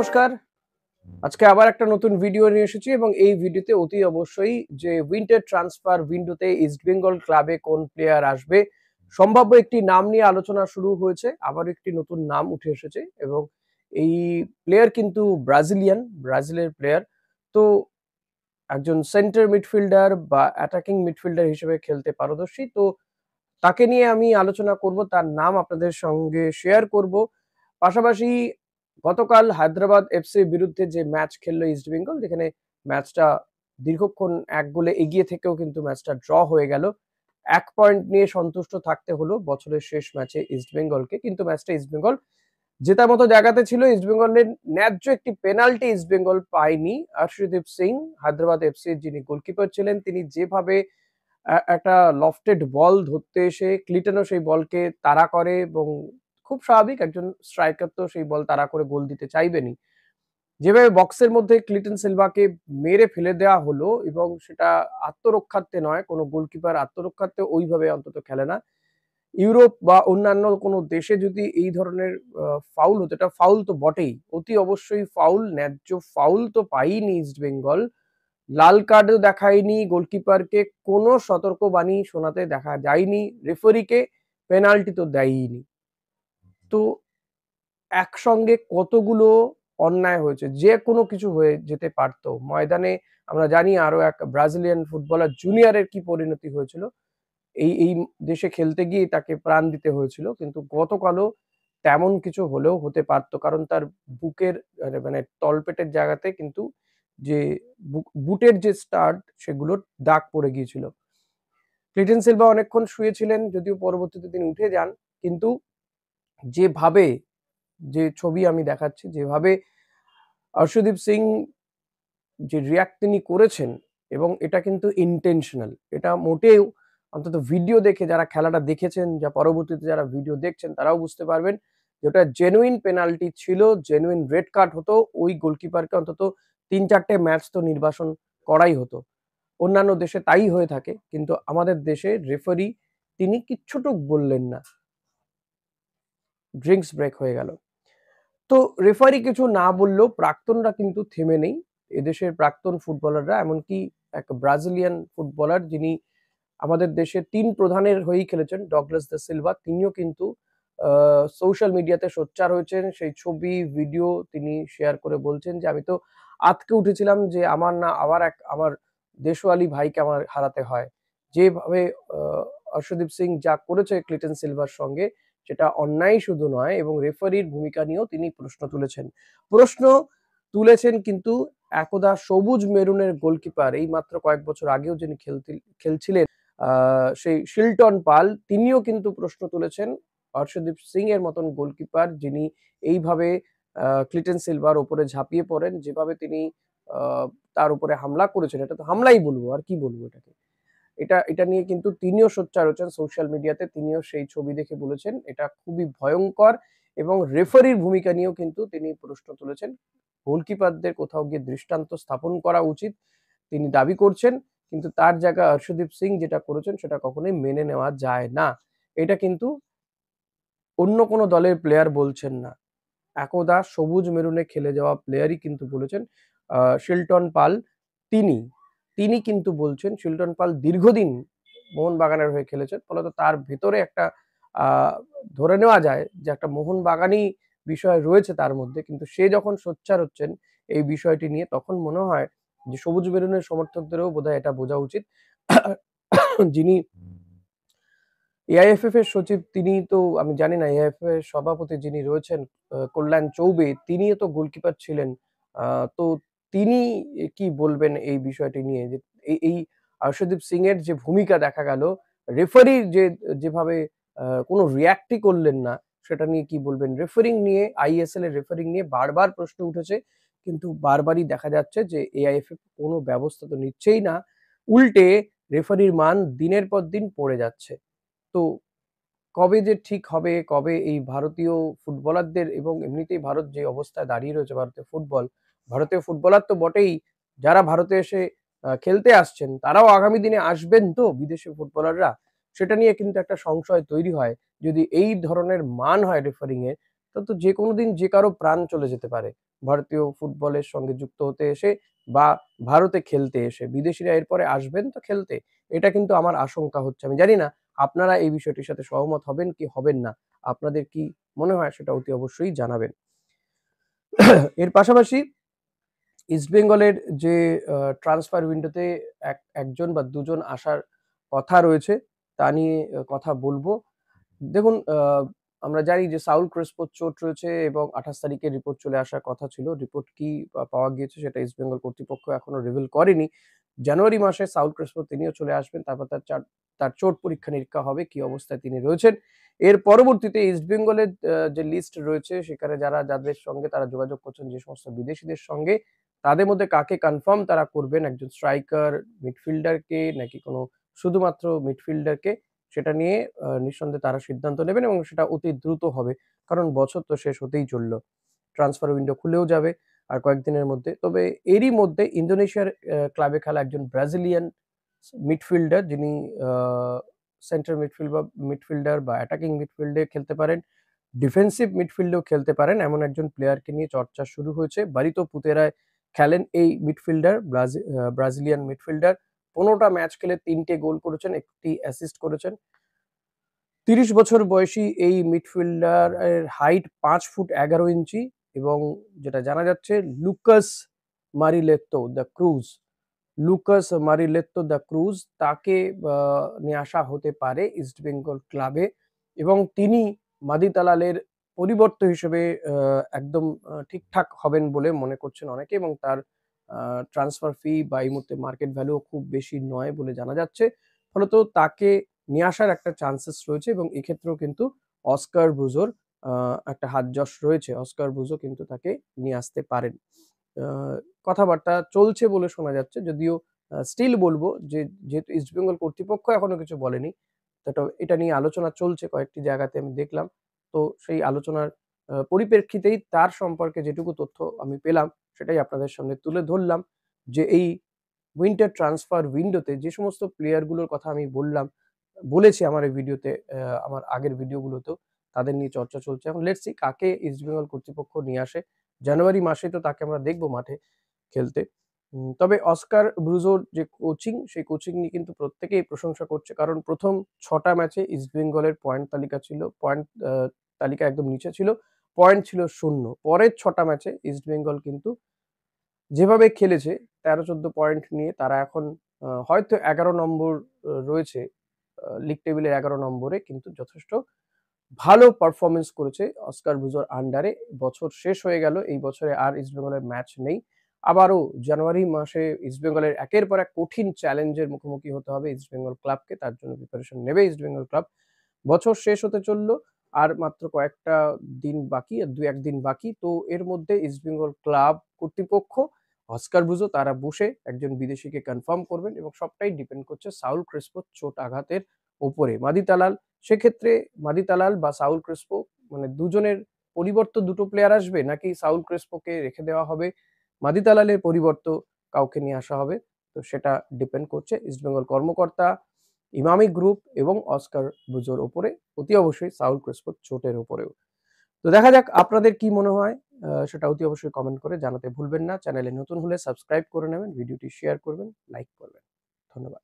নমস্কার। আজকে আবার একটা নতুন ভিডিও নিয়ে এসেছি এবং এই ভিডিওতে অতি অবশ্যই যে উইন্টার ট্রান্সফার উইন্ডোতে ইস্টবেঙ্গল ক্লাবে কোন প্লেয়ার আসবে, সম্ভাব্য একটি নাম নিয়ে আলোচনা শুরু হয়েছে। আবার একটি নতুন নাম উঠে এসেছে এবং এই প্লেয়ার কিন্তু ব্রাজিলের প্লেয়ার। তো একজন সেন্টার মিডফিল্ডার বা অ্যাটাকিং মিডফিল্ডার হিসেবে খেলতে পারদর্শী। তো তাকে নিয়ে আমি আলোচনা করব, তার নাম আপনাদের সঙ্গে শেয়ার করব। পাশাপাশি গতকাল হায়দ্রাবাদ এফসির বিরুদ্ধে যে ম্যাচ খেললো ইস্টবেঙ্গল, যেখানে ম্যাচটা দীর্ঘক্ষণ ১ গোলে এগিয়ে থেকেও কিন্তু ম্যাচটা ড্র হয়ে গেল। ১ পয়েন্ট নিয়ে সন্তুষ্ট থাকতে হলো বছরের শেষ ম্যাচে ইস্টবেঙ্গলকে। কিন্তু ম্যাচটা ইস্টবেঙ্গল জেতার মতো জায়গাতে ছিল। ইস্টবেঙ্গলের ন্যায্য একটি পেনাল্টি ইস্টবেঙ্গল পায়নি। আর্শদীপ সিং, হায়দ্রাবাদ এফসির যিনি গোলকিপার ছিলেন, তিনি যেভাবে একটা লফটেড বল ধরতে এসে ক্লিটনও সেই বলকে তাড়া করে এবং খুব স্বাভাবিক, একজন স্ট্রাইকার তো সেই বল তাড়া করে গোল দিতে চাইবেনই। যেভাবে বক্সের মধ্যে ক্লিটন সিলভাকে মেরে ফেলে দেওয়া হলো এবং সেটা আত্মরক্ষার্থে নয়, কোনো গোলকিপার আত্মরক্ষার্থে ওইভাবে অন্তত খেলে না। ইউরোপ বা অন্যান্য কোনো দেশে যদি এই ধরনের ফাউল হতো, এটা ফাউল তো বটেই, অতি অবশ্যই ফাউল, ন্যায্য ফাউল তো পায়নি ইস্টবেঙ্গল। লাল কার্ডও দেখায়নি গোলকিপারকে, কোনো সতর্কবাণী শোনাতে দেখা যায়নি, রেফারিকে পেনাল্টি তো দেয়ইনি। তো একসঙ্গে কতগুলো অন্যায় হয়েছে, যে কোনো কিছু হয়ে যেতে পারতো ময়দানে। আমরা জানি আরো এক ব্রাজিলিয়ান ফুটবলার জুনিয়রের কি পরিণতি হয়েছিল, এই দেশে খেলতে গিয়ে তাকে প্রাণ দিতে হয়েছিল। কিন্তু গতকালও তেমন কিছু হলেও হতে পারতো, কারণ তার বুকের মানে তলপেটের জায়গাতে কিন্তু যে বুটের যে স্টাড, সেগুলোর দাগ পড়ে গিয়েছিল। ক্লিটন সিলভা অনেকক্ষণ শুয়েছিলেন, যদিও পরবর্তীতে তিনি উঠে যান। কিন্তু যেভাবে, যে ছবি আমি দেখাচ্ছি, যেভাবে অর্শদীপ সিং যে রিয়াক্ট তিনি করেছেন, এবং এটা কিন্তু ইন্টেনশনাল, এটা মোটেও, অন্তত ভিডিও দেখে যারা খেলাটা দেখেছেন, যা পরবর্তীতে যারা ভিডিও দেখছেন তারাও বুঝতে পারবেন যে ওটা জেনুইন পেনাল্টি ছিল, জেনুইন রেড কার্ড হতো, ওই গোলকিপারকে অন্তত ৩-৪টে ম্যাচ তো নির্বাসন করাই হতো। অন্যান্য দেশে তাই হয়ে থাকে, কিন্তু আমাদের দেশে রেফারি তিনি কিচ্ছুটুক বললেন না, ড্রিঙ্কস ব্রেক হয়ে গেল। তো রেফারি কিছু না বললেও প্রাক্তনরা কিন্তু থেমে নেই। এদেশের প্রাক্তন ফুটবলাররা, এমনকি এক ব্রাজিলিয়ান ফুটবলার যিনি আমাদের দেশের ৩ প্রধানের হয়েই খেলেছেন, ডগলাস দা সিলভা, তিনিও কিন্তু সোশ্যাল মিডিয়াতে সোচ্চার হয়েছেন। সেই ছবি, ভিডিও তিনি শেয়ার করে বলছেন যে, "আমি তো আঁতকে উঠেছিলাম যে আমার দেশওয়ালি ভাইকে আমার হারাতে হয়।" যেভাবে আ অর্শদীপ সিং যা করেছে ক্লিটন সিলভার সঙ্গে, সেটা অন্যায় শুধু নয়, এবং রেফারির ভূমিকা নিয়েও তিনি প্রশ্ন তুলেছেন কিন্তু একদা সবুজ মেরুনের গোলকিপার, এইমাত্র কয়েক বছর আগেও যিনি খেলছিলেন, সেই শিলটন পাল, তিনিও কিন্তু প্রশ্ন তুলেছেন অর্শদীপ সিং এর মতন গোলকিপার, যিনি এইভাবে ক্লিটন সিলভার উপরে ঝাঁপিয়ে পড়েন, যেভাবে তিনি তার উপরে হামলা করেছেন, এটা তো হামলাই বলবো, আর কি বলবো এটাকে। এটা নিয়ে কিন্তু তিনিও সোচ্চার হয়েছেন সোশ্যাল মিডিয়াতে, তিনিও সেই ছবি দেখে বলেছেন এটা খুবই ভয়ঙ্কর, এবং রেফারির ভূমিকা নিয়েও কিন্তু তিনি প্রশ্ন তুলেছেন। গোলকিপারদের কোথাও গিয়ে দৃষ্টান্ত স্থাপন করা উচিত, তিনি দাবি করছেন। কিন্তু তার জায়গায় অর্শদীপ সিং যেটা করেছেন, সেটা কখনোই মেনে নেওয়া যায় না। এটা কিন্তু অন্য কোনো দলের প্লেয়ার বলছেন না, একদা সবুজ মেরুনে খেলে যাওয়া প্লেয়ারই কিন্তু বলেছেন। শিলটন পাল, তিনি তিনি কিন্তু বলছেন, শিলটন পাল দীর্ঘদিন মোহনবাগানের হয়ে খেলেছেন, ফলত তার ভেতরে একটা ধরে নেওয়া যায় যে একটা মোহনবাগানি বিষয় রয়েছে তার মধ্যে। কিন্তু সে যখন সোচ্চার হচ্ছেন এই বিষয়টি নিয়ে, তখন মনে হয় যে সবুজ মেরুনের সমর্থকদেরও বোধহয় এটা বোঝা উচিত। যিনি এআইএফএফ এর সচিব, তিনি তো, আমি জানি না, এআইএফএফ এর সভাপতি যিনি রয়েছেন কল্যাণ চৌবে, তিনিও তো গোলকিপার ছিলেন। তো তিনি কি বলবেন এই বিষয়টি নিয়ে, যে এই অর্শদীপ সিং এর যে ভূমিকা দেখা গেল, রেফারির যেভাবে কোনো রিঅ্যাক্টই করলেন না, সেটা নিয়ে কি বলবেন? রেফারিং নিয়ে, আইএসএল এর রেফারিং নিয়ে বারবার প্রশ্ন উঠেছে, কিন্তু বারবারই দেখা যাচ্ছে যে এআইএফএফ কোনো ব্যবস্থা তো নিচ্ছেই না, উল্টে রেফারির মান দিনের পর দিন পড়ে যাচ্ছে। তো কবে যে ঠিক হবে, কবে এই ভারতীয় ফুটবলারদের, এবং এমনিতেই ভারত যে অবস্থায় দাঁড়িয়ে রয়েছে, ভারতীয় ফুটবলার তো বটেই, যারা ভারতে এসে খেলতে আসছেন, তারাও আগামী দিনে আসবেন তো বিদেশি ফুটবলাররা? সেটা নিয়ে কিন্তু একটা সংশয় তৈরি হয়। যদি এই ধরনের মান হয় রেফারিং এর, তো যে কোনো দিন যে কারো প্রাণ চলে যেতে পারে ভারতীয় ফুটবলের সঙ্গে যুক্ত হতে এসে বা ভারতে খেলতে এসে। বিদেশিরা এরপরে আসবেন তো খেলতে, এটা কিন্তু আমার আশঙ্কা হচ্ছে। আমি জানি না আপনারা এই বিষয়টির সাথে সহমত হবেন কি হবেন না, আপনাদের কি মনে হয় সেটা অতি অবশ্যই জানাবেন। এর পাশাপাশি ইস্টবেঙ্গলের যে ট্রান্সফার উইন্ডোতে একজন বা দুজন আসার কথা রয়েছে, তা নিয়ে কথা বলবো। দেখুন, আমরা জানি যে সাউল ক্রেসপোর চোট রয়েছে এবং ২৮ তারিখে রিপোর্ট চলে আসার কথা ছিল। রিপোর্ট কি পাওয়া গিয়েছে সেটা ইস্টবেঙ্গল কর্তৃপক্ষ এখনো রিভিল করেনি। জানুয়ারি মাসে সাউল ক্রেসপো তিনিও চলে আসবেন। তারপর তার চোট পরীক্ষা-নিরীক্ষা হবে, কি অবস্থায় তিনি রয়েছেন। এর পরবর্তীতে ইস্টবেঙ্গলের যে লিস্ট রয়েছে সেখানে যাদের সঙ্গে তারা যোগাযোগ করছেন, যে সমস্ত বিদেশিদের সঙ্গে, তাদের মধ্যে কাকে কনফার্ম তারা করবেন, একজন স্ট্রাইকার, মিডফিল্ডারকে নাকি কোনো শুধুমাত্র মিডফিল্ডারকে, সেটা নিয়ে নিঃসন্দেহে তারা সিদ্ধান্ত নেবেন এবং সেটা অতি দ্রুত হবে। কারণ বছর তো শেষ হতেই চলল। ট্রান্সফার উইন্ডো খুলেও যাবে আর কয়েকদিনের মধ্যে। তবে এরই মধ্যে ইন্দোনেশিয়ার ক্লাবে খেলা একজন ব্রাজিলিয়ান মিডফিল্ডার, যিনি আ সেন্টার মিডফিল্ডার বা অ্যাটাকিং মিডফিল্ডে খেলতে পারেন, ডিফেন্সিভ মিডফিল্ডেও খেলতে পারেন, এমন একজন প্লেয়ারকে নিয়ে চর্চা শুরু হয়েছে। বারিতো পুতেরায় খেলেন এই মিডফিল্ডার, ব্রাজিলিয়ান মিডফিল্ডার। ১৫ টা ম্যাচ খেলে ৩ টে গোল করেছেন, ১ টি অ্যাসিস্ট করেছেন। ৩০ বছর বয়সী এই মিডফিল্ডার এর হাইট ৫ ফুট ১১ ইঞ্চি এবং যেটা জানা যাচ্ছে লুকাস মারিলেত্তো দ্য ক্রুজ তাকে নিয়ে আসা হতে পারে ইস্টবেঙ্গল ক্লাবে এবং তিনি মাদি তালালের পরিবর্তে হিসেবে একদম ঠিকঠাক হবেন বলে মনে করছেন অনেকে এবং তার ট্রান্সফার ফি বা এই মুহূর্তে মার্কেট ভ্যালু খুব বেশি নয় বলে জানা যাচ্ছে। ফলত তাকে নিয়ে আসার একটা চান্সেস রয়েছে এবং এক্ষেত্রেও কিন্তু অস্কার ব্রুজোর একটা হাতযশ রয়েছে। অস্কার ব্রুজো কিন্তু তাকে নিয়ে আসতে পারেন। কথাবার্তা চলছে বলে শোনা যাচ্ছে, যদিও স্টিল বলবো যে যেহেতু ইস্টবেঙ্গল কর্তৃপক্ষ এখনো কিছু বলেনি, এটা নিয়ে আলোচনা চলছে কয়েকটি জায়গাতে আমি দেখলাম। তো সেই আলোচনার পরিপ্রেক্ষিতেই তার সম্পর্কে যেটুকু তথ্য আমি পেলাম সেটাই আপনাদের সামনে তুলে ধরলাম, যে এই উইন্টার ট্রান্সফার উইন্ডোতে যে সমস্ত প্লেয়ার গুলোর কথা আমি বলেছি আমার এই ভিডিওতে, আমার আগের ভিডিওগুলোতেও তাদের নিয়ে চর্চা চলছে। এখন লেটস সি কাকে ইস্টবেঙ্গল কর্তৃপক্ষ নিয়ে আসে। জানুয়ারি মাসে তো তাকে আমরা দেখবো মাঠে খেলতে। তবে অস্কার ব্রুজোর যে কোচিং, সেই কোচিং নিয়ে কিন্তু প্রত্যেকেই প্রশংসা করছে। কারণ ১ম ৬ টা ম্যাচে ইস্টবেঙ্গলের তালিকা একদম নিচে ছিল। পয়েন্ট ছিল ০। পরের ৬ টা ম্যাচে ইস্টবেঙ্গল কিন্তু যেভাবে খেলেছে ১৩-১৪ পয়েন্ট নিয়ে তারা এখন হয়তো ১১ নম্বর রয়েছে, লিগ টেবিলের ১১ নম্বরে, কিন্তু যথেষ্ট ভালো পারফরম্যান্স করেছে অস্কার ব্রুজোর আন্ডারে। বছর শেষ হয়ে গেল, এই বছরে আর ইস্টবেঙ্গলের ম্যাচ নেই। আবারও জানুয়ারি মাসে ইস্টবেঙ্গলের একের পর এক কঠিন চ্যালেঞ্জের মুখোমুখি হতে হবে ইস্টবেঙ্গল ক্লাবকে। তার জন্য প্রিপারেশন নেবে ইস্টবেঙ্গল ক্লাব। বছর শেষ হতে চলল, আর মাত্র কয়েকটা দিন বাকি, আর ২-১ দিন বাকি। তো এর মধ্যে ইস্টবেঙ্গল ক্লাব কর্তৃপক্ষ, অস্কার ব্রুজো তারা বসে একজন বিদেশিকে কনফার্ম করবেন এবং সবটাই ডিপেন্ড করছে সাউল ক্রেসপোর চোট আঘাতের উপরে। সেক্ষেত্রে মাদি তালাল বা সাউল ক্রেসপো, মানে দুজনের পরিবর্তে ২ টো প্লেয়ার আসবে, নাকি সাউল ক্রেসপোকে রেখে দেওয়া হবে, মাদি তালালের পরিবর্তে কাউকে নিয়ে আসা হবে, তো সেটা ডিপেন্ড করছে ইস্টবেঙ্গল কর্মকর্তা, ইমামি গ্রুপ এবং অস্কার ব্রুজোর উপরে, অতি অবশ্যই সাউল ক্রেসপোর চোটের উপরেও। তো দেখা যাক আপনাদের কি মনে হয়, সেটা অতি অবশ্যই কমেন্ট করে জানাতে ভুলবেন না। চ্যানেলে নতুন হলে সাবস্ক্রাইব করে নেবেন, ভিডিওটি শেয়ার করবেন, লাইক করবেন। ধন্যবাদ।